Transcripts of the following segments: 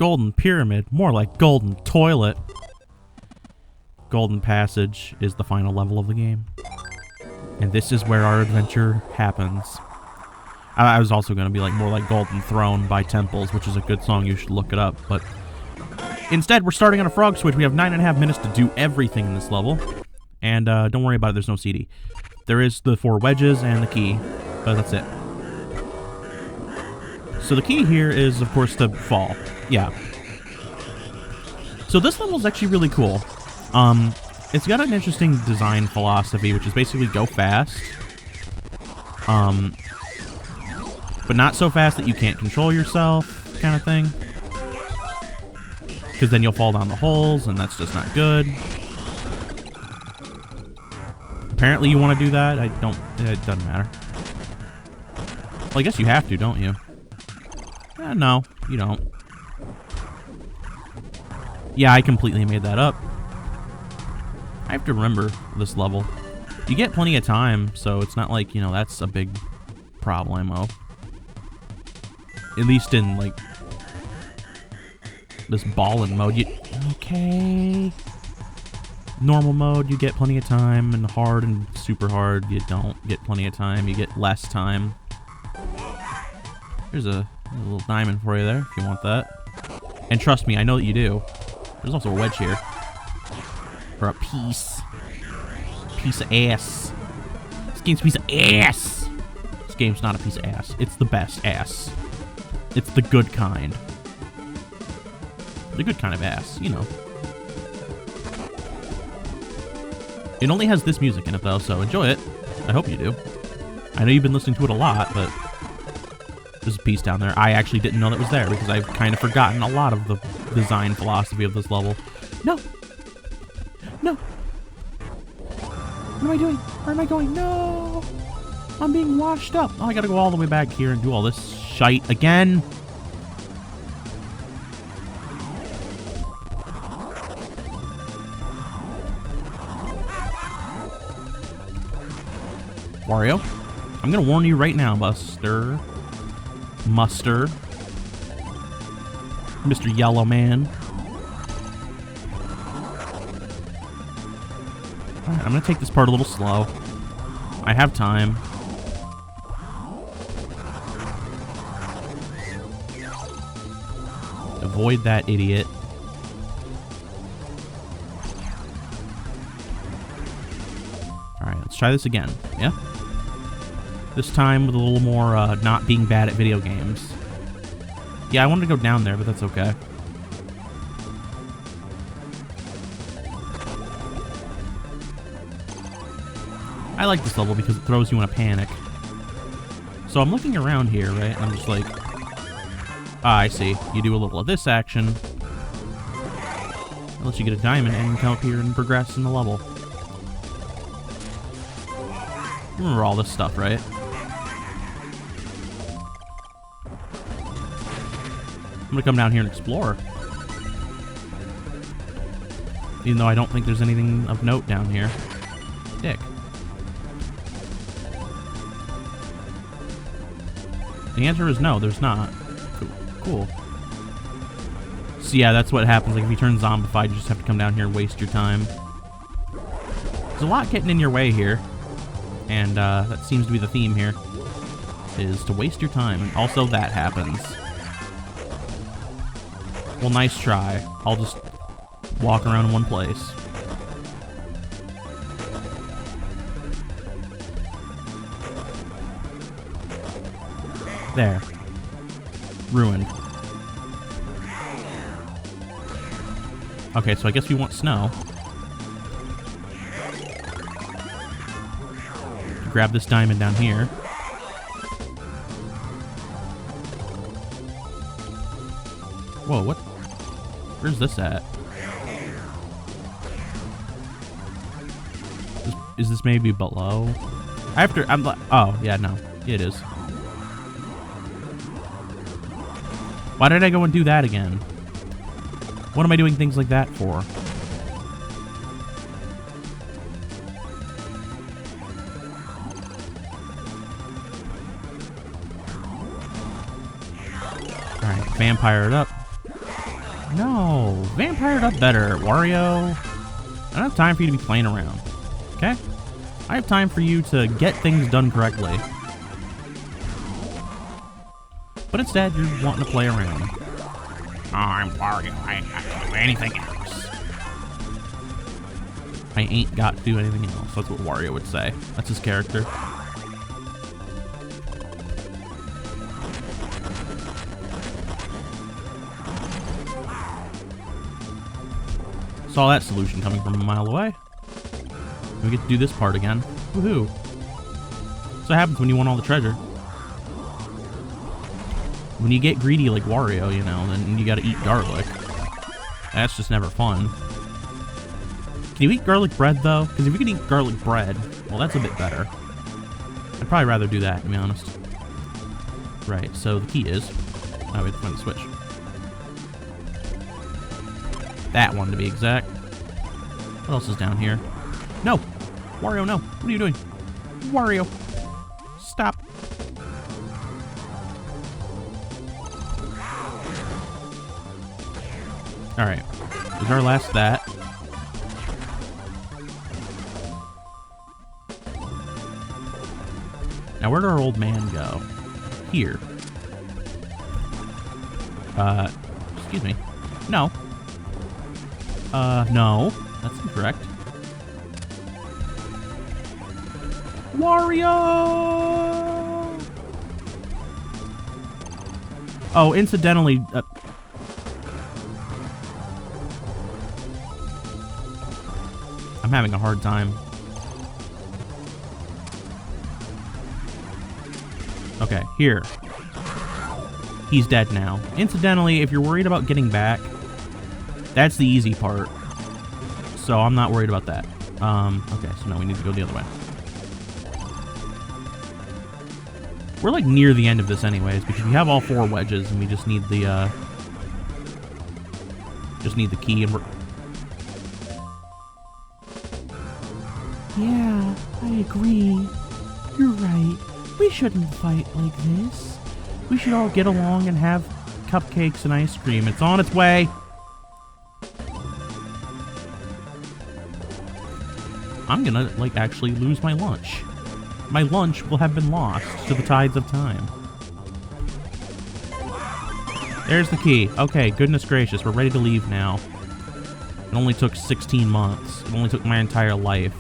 Golden Pyramid, more like Golden Toilet. Golden Passage is the final level of the game. And this is where our adventure happens. I was also going to be like more like Golden Throne by Temples, which is a good song. You should look it up. But instead, we're starting on a frog switch. We have 9.5 minutes to do everything in this level. And don't worry about it. There's no CD. There is the 4 wedges and the key, but that's it. So the key here is, of course, to fall. Yeah. So this level is actually really cool. It's got an interesting design philosophy, which is basically go fast. But not so fast that you can't control yourself, kind of thing. Because then you'll fall down the holes, and that's just not good. Apparently you want to do that. It doesn't matter. Well, I guess you have to, don't you? No, you don't. Yeah, I completely made that up. I have to remember this level. You get plenty of time, so it's not like, you know, that's a big problemo. At least in, like, this ballin' mode. Okay. Normal mode, you get plenty of time, and hard and super hard, you don't get plenty of time. You get less time. There's a little diamond for you there, if you want that. And trust me, I know that you do. There's also a wedge here. Or a piece. Piece of ass. This game's a piece of ass. This game's not a piece of ass. It's the best ass. It's the good kind. The good kind of ass, you know. It only has this music in it, though, so enjoy it. I hope you do. I know you've been listening to it a lot, but there's a piece down there. I actually didn't know that was there, because I've kind of forgotten a lot of the design philosophy of this level. No! No! What am I doing? Where am I going? No! I'm being washed up. Oh, I gotta go all the way back here and do all this shite again. Wario, I'm gonna warn you right now, Buster. Muster. Mr. Yellow Man. Alright, I'm gonna take this part a little slow. I have time. Avoid that idiot. Alright, let's try this again. Yeah? This time with a little more not being bad at video games. Yeah, I wanted to go down there, but that's okay. I like this level because it throws you in a panic. So I'm looking around here, right? And I'm just like, ah, I see. You do a little of this action. That lets you get a diamond and come up here and progress in the level. You remember all this stuff, right? I'm gonna come down here and explore. Even though I don't think there's anything of note down here. Dick. The answer is no, there's not. Cool. So yeah, that's what happens. Like if you turn zombified, you just have to come down here and waste your time. There's a lot getting in your way here. And that seems to be the theme here. Is to waste your time. And also that happens. Well, nice try. I'll just walk around in one place. There. Ruined. Okay, so I guess we want snow. Grab this diamond down here. Whoa, what? Where's this at? Is this maybe below? I'm like, oh, yeah, no. It is. Why did I go and do that again? What am I doing things like that for? Alright, vampire it up. No, vampired up better, Wario. I don't have time for you to be playing around, okay? I have time for you to get things done correctly. But instead, you're wanting to play around. Oh, I'm Wario. I ain't got to do anything else. I ain't got to do anything else. That's what Wario would say. That's his character. Saw that solution coming from a mile away. We get to do this part again. Woohoo. That's what happens when you want all the treasure. When you get greedy like Wario, you know, then you gotta eat garlic. That's just never fun. Can you eat garlic bread, though? Because if you can eat garlic bread, well, that's a bit better. I'd probably rather do that, to be honest. Right, so the key is... Oh, we have to find the switch. That one, to be exact. What else is down here? No! Wario, no! What are you doing? Wario! Stop! Alright. This is our last that. Now, where'd our old man go? Here. Excuse me. No. No. That's incorrect. Wario! Oh, incidentally... I'm having a hard time. Okay, here. He's dead now. Incidentally, if you're worried about getting back, that's the easy part. So I'm not worried about that. Okay, so now we need to go the other way. We're like near the end of this anyways, because we have all 4 wedges and we just need the key and we're... Yeah, I agree. You're right. We shouldn't fight like this. We should all get along and have cupcakes and ice cream. It's on its way. I'm gonna, like, actually lose my lunch. My lunch will have been lost to the tides of time. There's the key. Okay, goodness gracious, we're ready to leave now. It only took 16 months. It only took my entire life.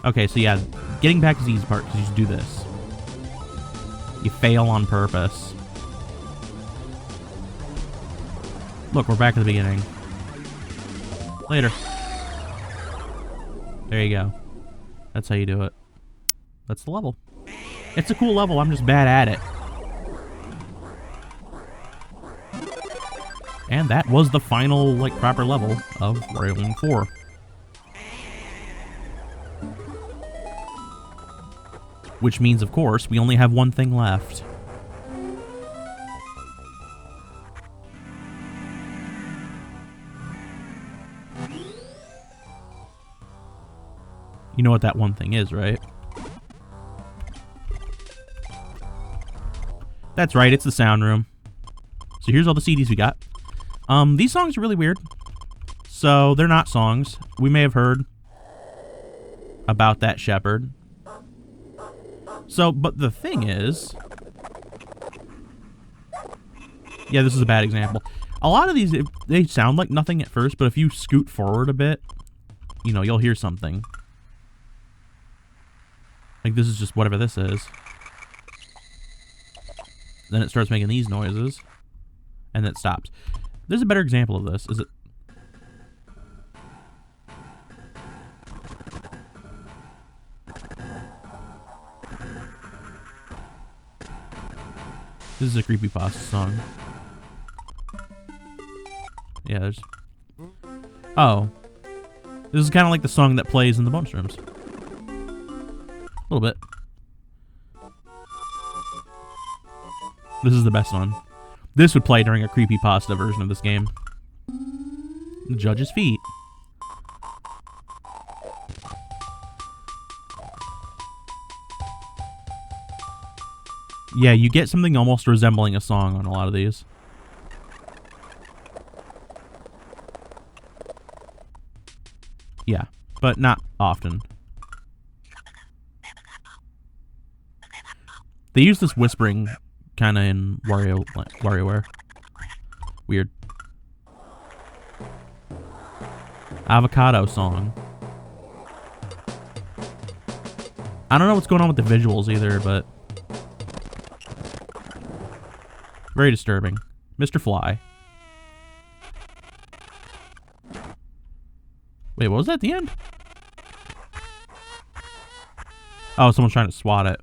Okay, so yeah, getting back is the easy part, because you just do this. You fail on purpose. Look, we're back at the beginning. Later. There you go. That's how you do it. That's the level. It's a cool level, I'm just bad at it. And that was the final, like, proper level of Wario Land 4. Which means, of course, we only have one thing left. You know what that one thing is, right? That's right, it's the sound room. So here's all the CDs we got. These songs are really weird. So they're not songs. We may have heard about that shepherd. So, but the thing is... Yeah, this is a bad example. A lot of these, they sound like nothing at first, but if you scoot forward a bit, you know, you'll hear something. Like, this is just whatever this is. Then it starts making these noises. And then it stops. There's a better example of this. Is it... This is a creepypasta song. Yeah, there's... Oh. This is kind of like the song that plays in the bonus rooms. A little bit. This is the best one. This would play during a creepypasta version of this game. The judge's feet. Yeah, you get something almost resembling a song on a lot of these. Yeah, but not often. They use this whispering kind of in WarioWare. Weird. Avocado song. I don't know what's going on with the visuals either, but very disturbing. Mr. Fly. Wait, what was that at the end? Oh, someone's trying to swat it.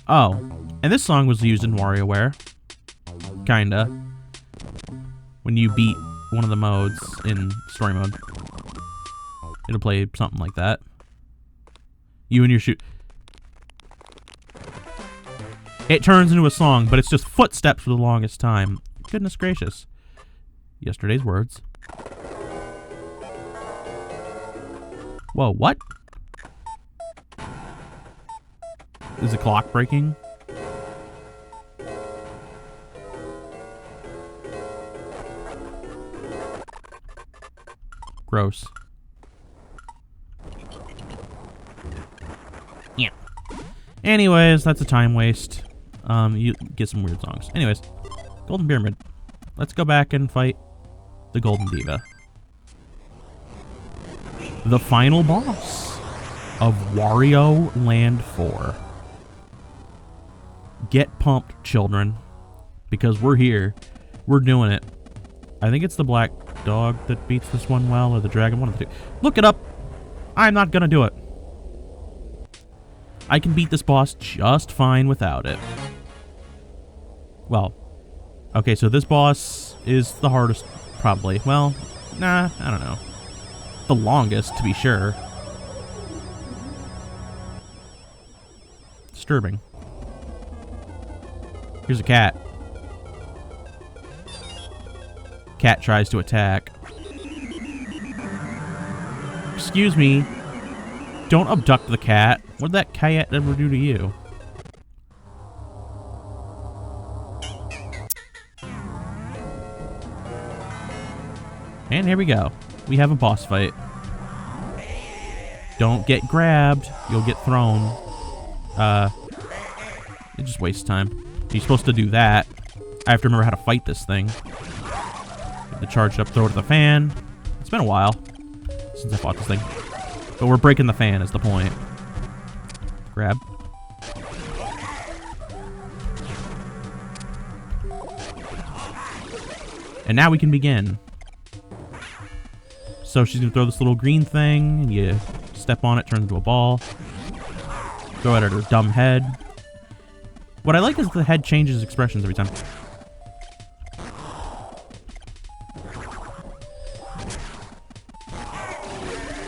Oh, and this song was used in WarioWare. Kinda. When you beat one of the modes in story mode. It'll play something like that. You and your shoot. It turns into a song, but it's just footsteps for the longest time. Goodness gracious. Yesterday's words. Whoa, what? Is the clock breaking? Gross. Yeah. Anyways, that's a time waste. You get some weird songs. Anyways, Golden Pyramid. Let's go back and fight the Golden Diva. The final boss of Wario Land 4. Get pumped, children, because we're here. We're doing it. I think it's the black dog that beats this one well, or the dragon, one of the two. Look it up. I'm not gonna do it. I can beat this boss just fine without it. Well, okay, so this boss is the hardest, probably. Well, nah, I don't know. The longest, to be sure. Disturbing. Here's a cat. Cat tries to attack. Excuse me. Don't abduct the cat. What'd that cat ever do to you? And here we go. We have a boss fight. Don't get grabbed. You'll get thrown. It just wastes time. You're supposed to do that. I have to remember how to fight this thing. Get the charge up, throw it at the fan. It's been a while since I fought this thing. But we're breaking the fan is the point. Grab. And now we can begin. So she's gonna throw this little green thing, and you step on it, turns into a ball. Throw it at her dumb head. What I like is the head changes expressions every time.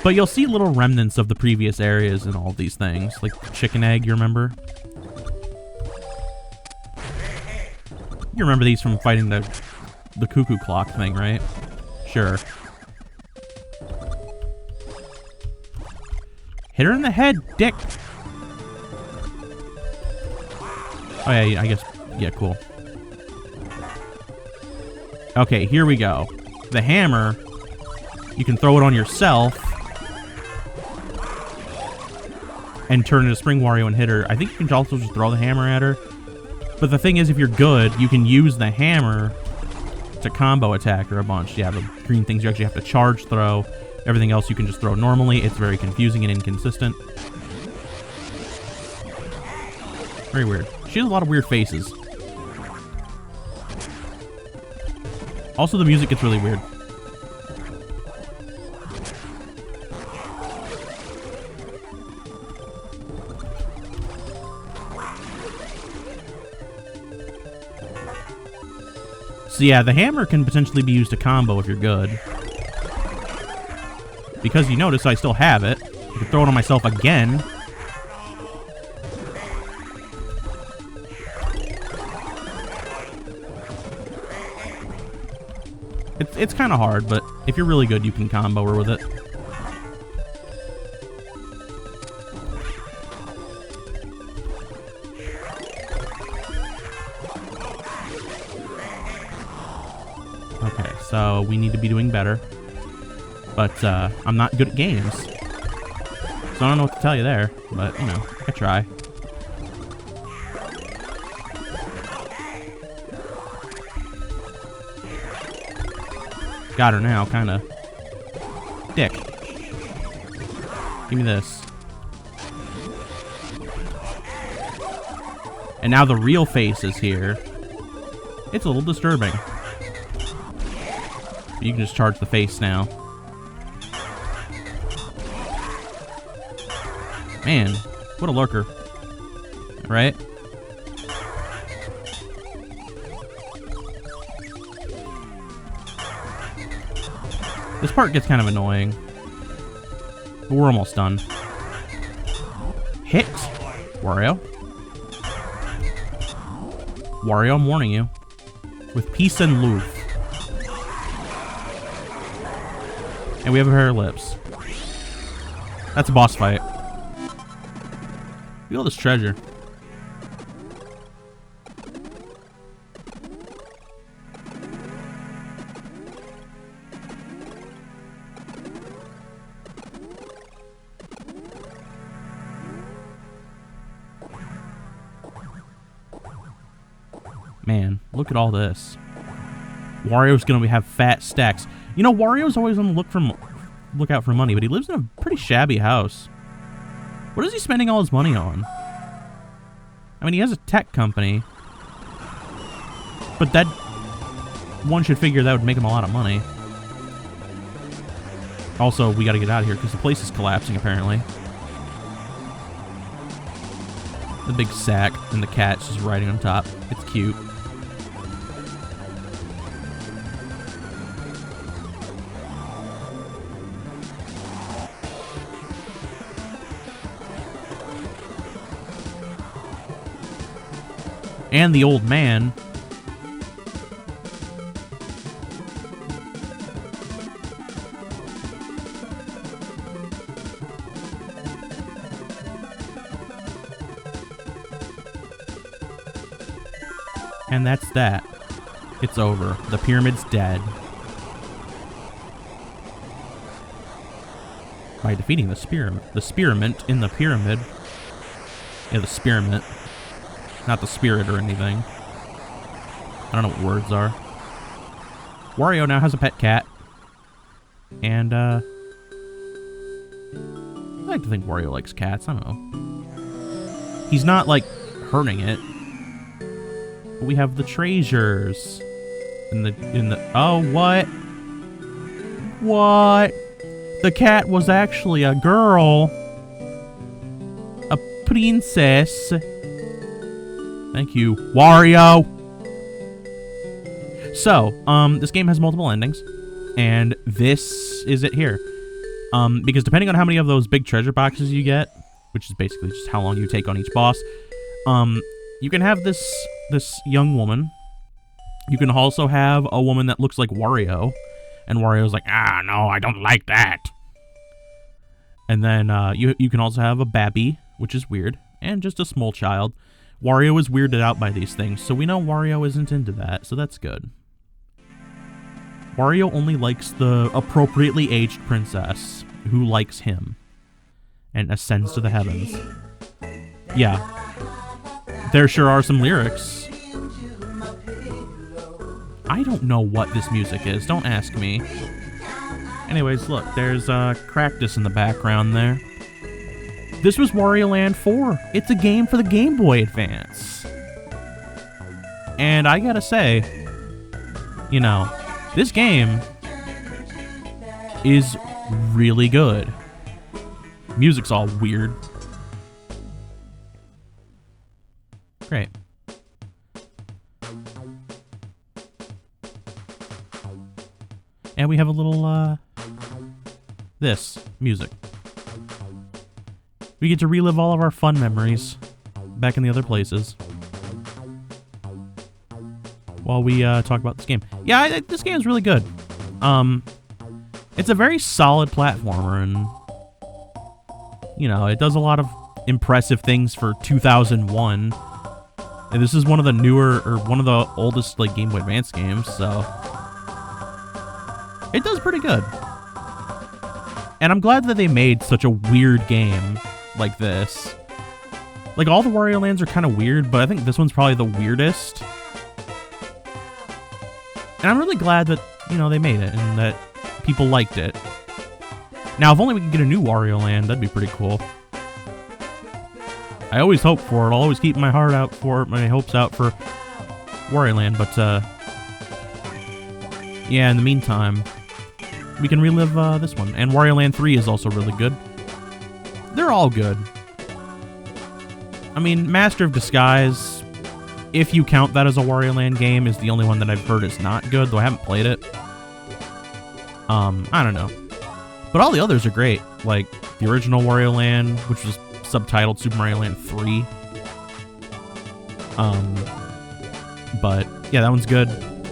But you'll see little remnants of the previous areas in all these things, like the chicken egg, you remember? You remember these from fighting the cuckoo clock thing, right? Sure. Hit her in the head, dick! Oh yeah, I guess, yeah, cool. Okay, here we go. The hammer, you can throw it on yourself and turn into Spring Wario and hit her. I think you can also just throw the hammer at her. But the thing is, if you're good, you can use the hammer to combo attack her a bunch. Yeah, the green things you actually have to charge throw. Everything else you can just throw normally. It's very confusing and inconsistent. Very weird. She has a lot of weird faces. Also, the music gets really weird. So yeah, the hammer can potentially be used to combo if you're good. Because you notice I still have it. I can throw it on myself again. It's kind of hard, but if you're really good, you can combo her with it. Okay, so we need to be doing better. But I'm not good at games. So I don't know what to tell you there. But, you know, I try. Got her now, kinda. Dick. Give me this. And now the real face is here. It's a little disturbing. You can just charge the face now. Man, what a lurker. Right? This part gets kind of annoying. But we're almost done. Hit! Wario. Wario, I'm warning you. With peace and love. And we have a pair of lips. That's a boss fight. Look at all this treasure. Man, look at all this. Wario's gonna have fat stacks. You know, Wario's always on the lookout for money, but he lives in a pretty shabby house. What is he spending all his money on? I mean, he has a tech company. But that... one should figure that would make him a lot of money. Also, we gotta get out of here, because the place is collapsing, apparently. The big sack, and the cat's just riding on top. It's cute. And the old man. And that's that. It's over. The pyramid's dead. By defeating the spearmint in the pyramid. Yeah, the spearmint. Not the spirit or anything. I don't know what words are. Wario now has a pet cat. And, I like to think Wario likes cats. I don't know. He's not, like, hurting it. But we have the treasures. Oh, what? What? The cat was actually a girl. A princess. Thank you, Wario! So, this game has multiple endings, and this is it here. Because depending on how many of those big treasure boxes you get, which is basically just how long you take on each boss, you can have this young woman. You can also have a woman that looks like Wario, and Wario's like, ah, no, I don't like that. And then, you can also have a babby, which is weird, and just a small child. Wario is weirded out by these things, so we know Wario isn't into that, so that's good. Wario only likes the appropriately aged princess, who likes him, and ascends to the heavens. Yeah. There sure are some lyrics. I don't know what this music is, don't ask me. Anyways, look, there's Cractus in the background there. This was Wario Land 4. It's a game for the Game Boy Advance. And I gotta say, you know, this game is really good. Music's all weird. Great. And we have a little, this, music. We get to relive all of our fun memories back in the other places while we talk about this game. Yeah, this game is really good. It's a very solid platformer, and you know, it does a lot of impressive things for 2001. And this is one of the newer, or one of the oldest, like, Game Boy Advance games, so It does pretty good. And I'm glad that they made such a weird game like this. Like, all the Wario Lands are kind of weird, but I think this one's probably the weirdest. And I'm really glad that, you know, they made it and that people liked it. Now, if only we could get a new Wario Land, that'd be pretty cool. I always hope for it. I'll always keep my heart out for it, my hopes out for Wario Land, but, yeah, in the meantime, we can relive this one. And Wario Land 3 is also really good. They're all good. I mean, Master of Disguise, if you count that as a Wario Land game, is the only one that I've heard is not good, though I haven't played it. I don't know. But all the others are great. Like, the original Wario Land, which was subtitled Super Mario Land 3. But, yeah, that one's good.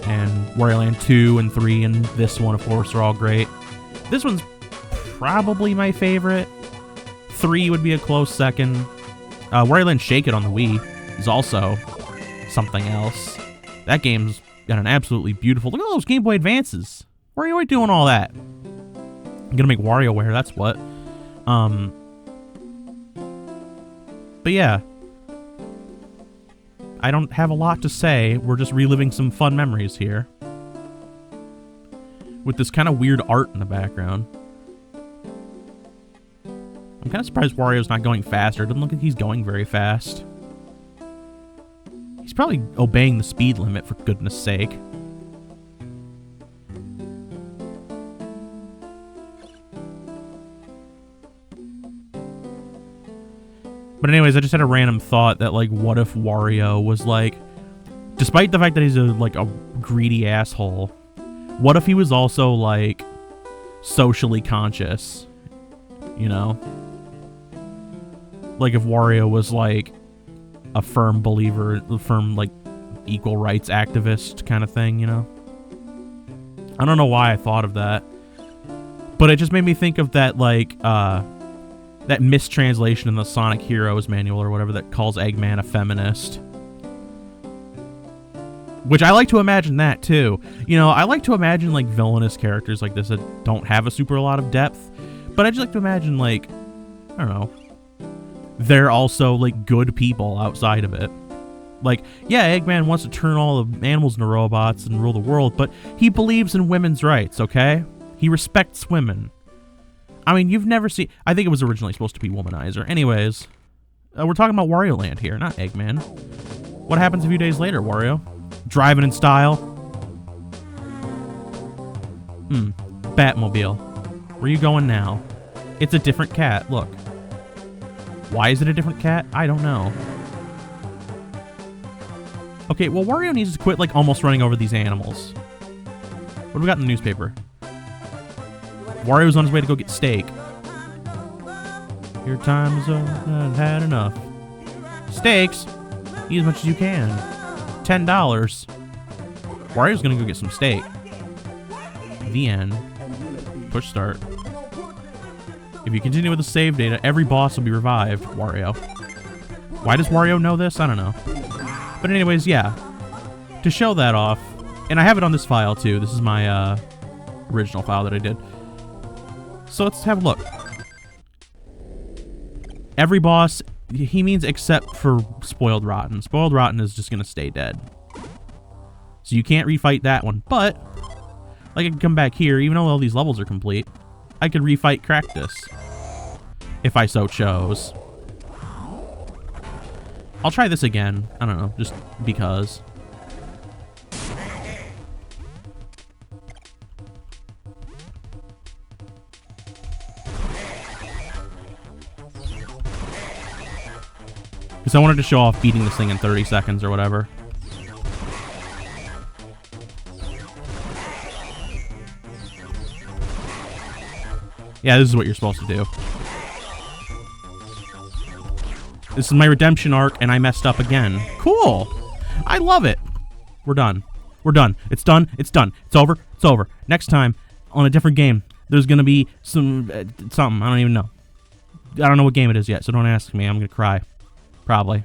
And Wario Land 2 and 3 and this one, of course, are all great. This one's probably my favorite. 3 would be a close second. Wario Land Shake It on the Wii is also something else. That game's got an absolutely beautiful... Look at all those Game Boy Advances. Where are you doing all that? I'm gonna make WarioWare, that's what. But yeah. I don't have a lot to say. We're just reliving some fun memories here. With this kind of weird art in the background. I'm kind of surprised Wario's not going faster. It doesn't look like he's going very fast. He's probably obeying the speed limit, for goodness sake. But anyways, I just had a random thought that, like, what if Wario was, like, despite the fact that he's a greedy asshole, what if he was also, like, socially conscious? You know? Like, if Wario was, like, a firm believer, a firm, like, equal rights activist kind of thing, you know? I don't know why I thought of that. But it just made me think of that, like, that mistranslation in the Sonic Heroes manual or whatever that calls Eggman a feminist. Which I like to imagine that, too. You know, I like to imagine, like, villainous characters like this that don't have a super lot of depth. But I just like to imagine, like, I don't know, they're also, like, good people outside of it. Like, yeah, Eggman wants to turn all the animals into robots and rule the world, but he believes in women's rights, okay? He respects women. I mean, you've never seen... I think it was originally supposed to be Womanizer. Anyways, we're talking about Wario Land here, not Eggman. What happens a few days later, Wario? Driving in style? Batmobile. Where are you going now? It's a different cat, look. Why is it a different cat? I don't know. Okay, well, Wario needs to quit, like, almost running over these animals. What do we got in the newspaper? Wario's on his way to go get steak. Your time is up. I've had enough. Steaks? Eat as much as you can. $10. Wario's gonna go get some steak. The end. Push start. If you continue with the save data, every boss will be revived. Wario. Why does Wario know this? I don't know. But anyways, yeah. To show that off, and I have it on this file too. This is my original file that I did. So let's have a look. Every boss, he means except for Spoiled Rotten. Spoiled Rotten is just going to stay dead. So you can't refight that one. But, like, I can come back here, even though all these levels are complete, I could refight Cactus. If I so chose. I'll try this again. I don't know, just because. Because I wanted to show off beating this thing in 30 seconds or whatever. Yeah, this is what you're supposed to do. This is my redemption arc, and I messed up again. Cool! I love it! We're done. We're done. It's done. It's done. It's over. It's over. Next time, on a different game, there's gonna be some... something. I don't even know. I don't know what game it is yet, so don't ask me. I'm gonna cry. Probably.